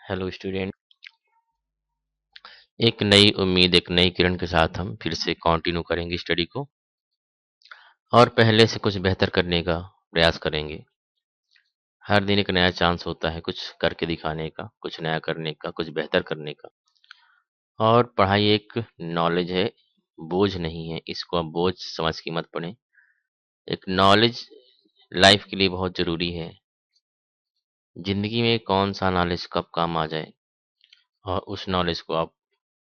Hello student. एक नई उम्मीद, एक नई किरण के साथ हम फिर से कंटिन्यू करेंगे स्टडी को और पहले से कुछ बेहतर करने का प्रयास करेंगे। हर दिन एक नया चांस होता है कुछ करके दिखाने का, कुछ नया करने का, कुछ बेहतर करने का। और पढ़ाई एक नॉलेज है, बोझ नहीं है। इसको आप बोझ समझ के मत पढ़ें। एक नॉलेज लाइफ के लिए बहुत ज़रूरी है। ज़िंदगी में कौन सा नॉलेज कब काम आ जाए और उस नॉलेज को आप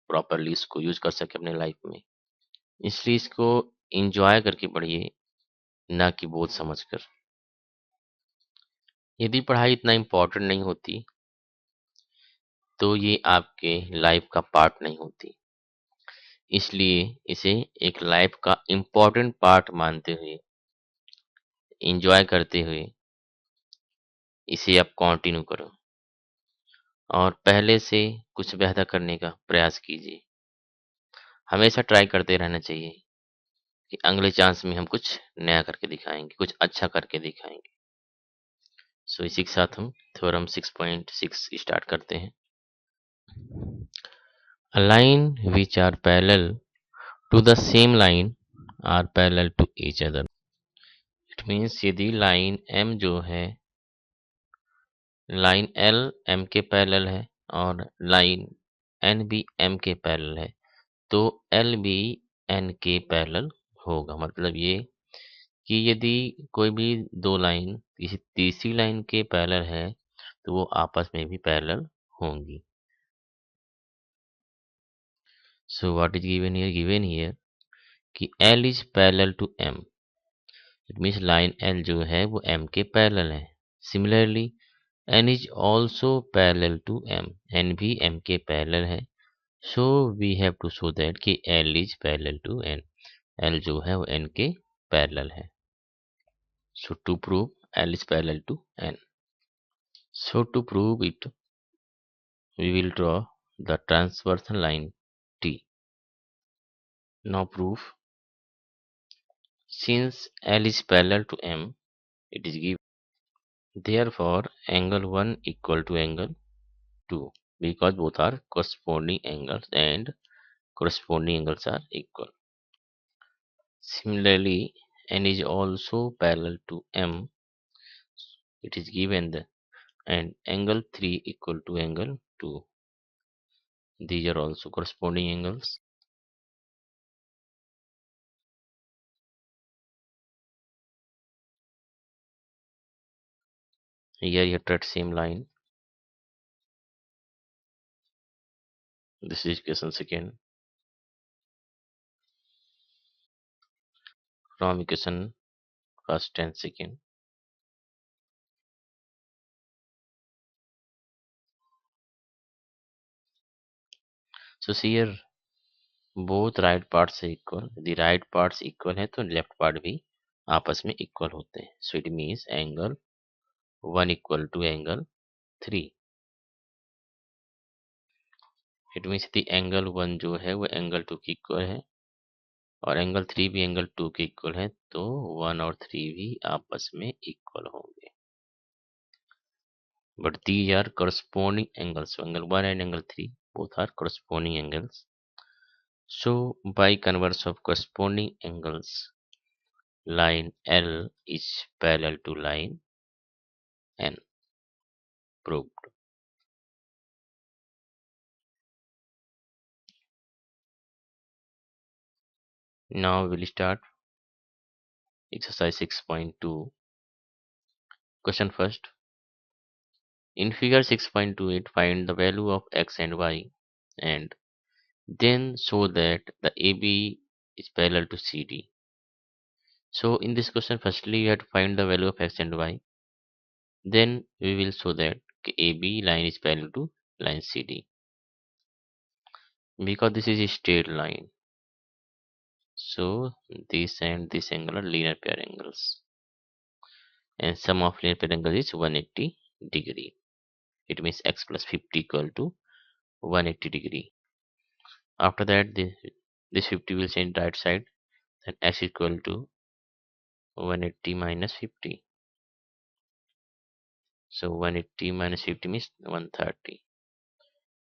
प्रॉपरली इसको यूज़ कर सकें अपने लाइफ में। इसलिए इसको एन्जॉय करके पढ़िए, ना कि बोझ समझकर। यदि पढ़ाई इतना इम्पोर्टेंट नहीं होती, तो ये आपके लाइफ का पार्ट नहीं होती। इसलिए इसे एक लाइफ का इम्पोर्टेंट पार्ट मानते हुए, एन्जॉय करते हुए इसे आप कंटिन्यू करो और पहले से कुछ बेहतर करने का प्रयास कीजिए। हमेशा ट्राई करते रहना चाहिए कि अगले चांस में हम कुछ नया करके दिखाएँगे, कुछ अच्छा करके दिखाएँगे। सो इसी के साथ हम थ्योरम 6.6 स्टार्ट करते हैं। A line which are parallel to the same line are parallel to each other. It means यदि लाइन M जो है, लाइन L M के पैरेलल है और लाइन N भी M के पैरेलल है, तो L भी N के पैरेलल होगा। मतलब ये कि यदि कोई भी दो लाइन किसी तीसरी लाइन के पैरेलल है, तो वो आपस में भी पैरेलल होंगी। So what is given here? Given here कि L is parallel to M. It means line L जो है वो M के पैरेलल है। Similarly N is also parallel to M, N भी M के पैरेलल है। So we have to show that कि L is parallel to N, L जो है वो N के पैरेलल है। So to prove L is parallel to N, so to prove it we will draw the transversal line T. Now proof, since L is parallel to M, it is given. Therefore, angle 1 equal to angle 2 because both are corresponding angles and corresponding angles are equal. Similarly, n is also parallel to M. It is given and angle 3 equal to angle 2. These are also corresponding angles. Here you have same line. This is equation second. From equation first and second. So see here, both right parts are equal. The right parts equal है तो left part भी आपस में equal होते हैं. So it means angle 1 equal to angle 3. It means यदि angle 1 जो है वो एंगल 2 के इक्वल है और एंगल 3 भी एंगल 2 के इक्वल है, तो 1 और 3 भी आपस में इक्वल होंगे। But these are corresponding angles. So angle 1 and angle 3 both are corresponding angles. So by converse of corresponding angles, line L is parallel to line N. Proved. Now we'll start exercise 6.2. Question first. In figure 6.28, find the value of x and y and then show that the AB is parallel to CD. So in this question, firstly you have to find the value of x and y. Then we will show that AB line is parallel to line CD. Because this is a straight line, so this and this angle are linear pair angles. And sum of linear pair angles is 180 degree. It means x plus 50 equal to 180 degree. After that, this 50 will change right side, then x equal to 180 minus 50. So 180 minus 50 means 130.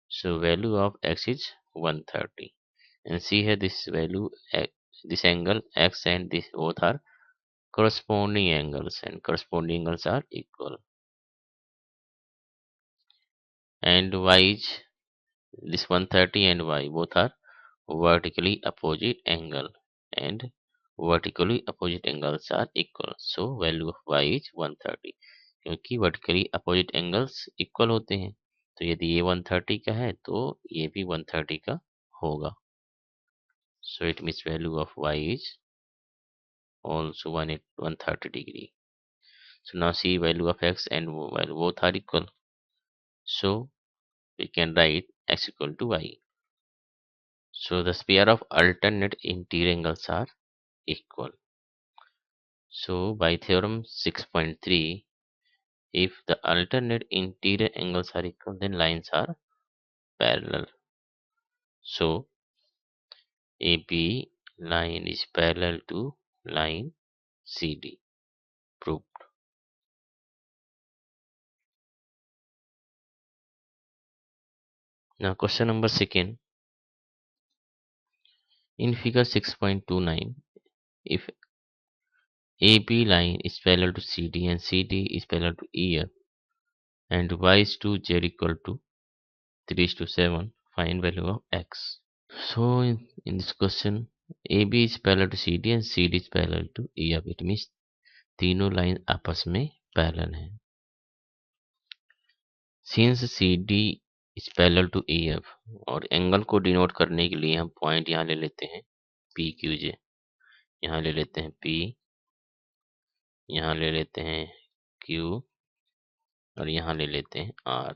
So value of x is 130. And see here, this value, this angle x and this both are corresponding angles, and corresponding angles are equal. And y is this 130, and y both are vertically opposite angle, and vertically opposite angles are equal. So value of y is 130, क्योंकि vertically opposite angles equal होते हैं, तो यदि ये 130 का है तो ये भी 130 का होगा. So it means value of y is also 130 degree. So now see, value of x and y both are equal, so we can write x equal to y. So the pair of alternate interior angles are equal. So by theorem 6.3, if the alternate interior angles are equal, then lines are parallel. So AB line is parallel to line CD. Proved. Now question number second. In figure 6.29, if AB line is parallel to CD and CD is parallel to EF, and y is to z equal to 3 is to 7, find value of x. So in this question, AB is parallel to CD and CD is parallel to EF. It means तीनों line आपस में parallel हैं. Since CD is parallel to EF, और angle को denote करने के लिए हम पॉइंट यहाँ ले लेते हैं PQJ, यहाँ ले लेते हैं P, यहाँ ले लेते हैं Q, और यहाँ ले लेते हैं R.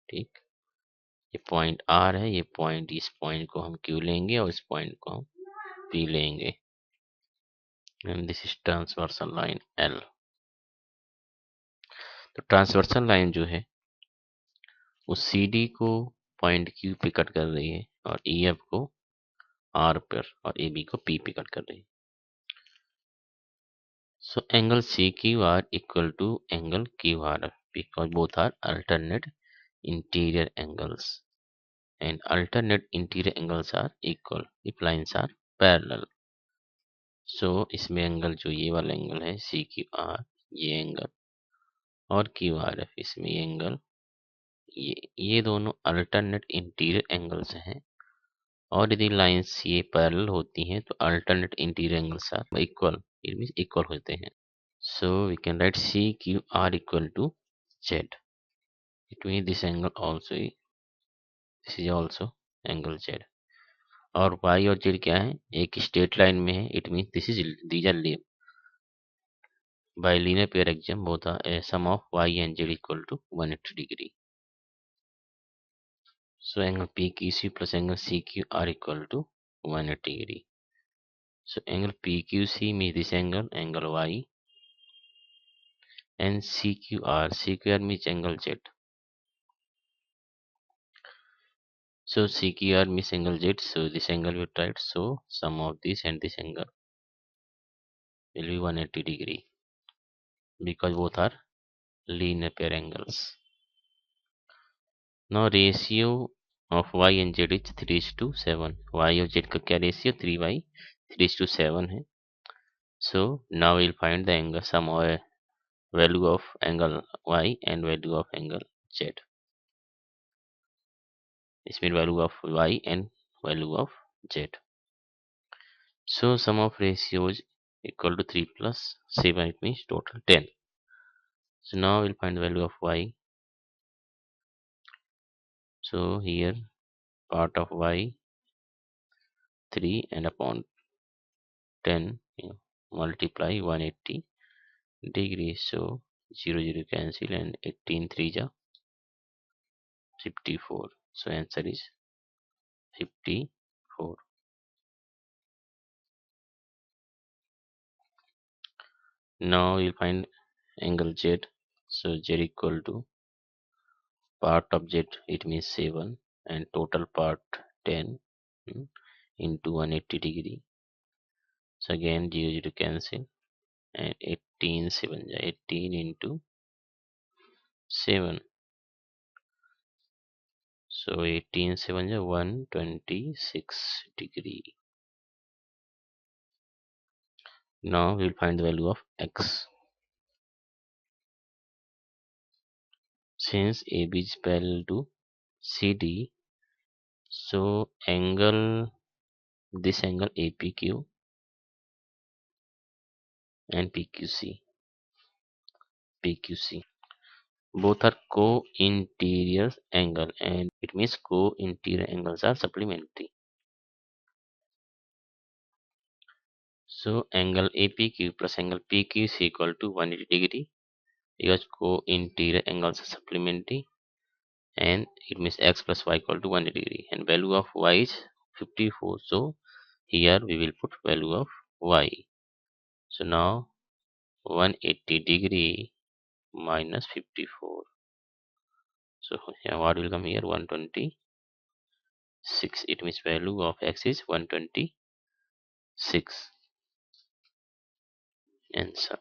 ठीक, ये पॉइंट R है, ये पॉइंट, इस पॉइंट को हम Q लेंगे और इस पॉइंट को हम P लेंगे. And this is transversal line L. तो ट्रांसवर्सल लाइन जो है उस CD को पॉइंट Q पे कट कर रही है, और EF को R पर, और AB को P पे कट कर रही है. So angle CQR equal to angle QR, because both are alternate interior angles, and alternate interior angles are equal if lines are parallel. So इसमें एंगल जो ये वाला एंगल है CQR, ये एंगल, और QRF, इसमें ये एंगल, ये दोनों अल्टरनेट इंटीरियर एंगल्स हैं. और यदि लाइंस ये पैरेलल होती हैं तो alternate interior angles are equal, it means equal होते हैं. So we can write CQR equal to Z. It means this angle also, this is also angle Z. और Y और Z क्या है, एक स्ट्रेट लाइन में है. It mean this is, these are by linear pair exam both are a sum of Y and Z equal to 180 degree. So angle PQC plus angle CQR equal to 180 degree. So angle PQC means this angle, angle Y, and CQR means angle Z. So CQR means angle Z, so this angle will write, so sum of this and this angle will be 180 degree, because both are linear pair angles. Now ratio of Y and Z is 3 is to 7. Y और Z का क्या ratio, 3y 3 is to 7 है. So now we'll find the angle, sum of value of angle Y and value of angle Z. This means value of Y and value of Z. So sum of ratios equal to 3 plus 7, it means total 10. So now we'll find the value of Y. So here part of Y 3 and upon 10, multiply 180 degrees. So 0 cancel, and 18 3 ja 54. So answer is 54. Now we'll find angle Z. So Z equal to part of Z, it means 7, and total part 10, into 180 degree. So again 0 cancel, and 18 7 ja 18 into 7. So 18 7 is 126 degree. Now we will find the value of x. Since AB is parallel to CD, so this angle APQ and PQC both are co-interior angle, and it means co-interior angles are supplementary. So angle APQ plus angle PQ is equal to 180 degree because co-interior angles are supplementary, and it means x plus y equal to 180 degree, and value of y is 54. So here we will put value of y. So now 180 degree minus 54. So yeah, what will come here? 126. It means value of x is 126. Answer.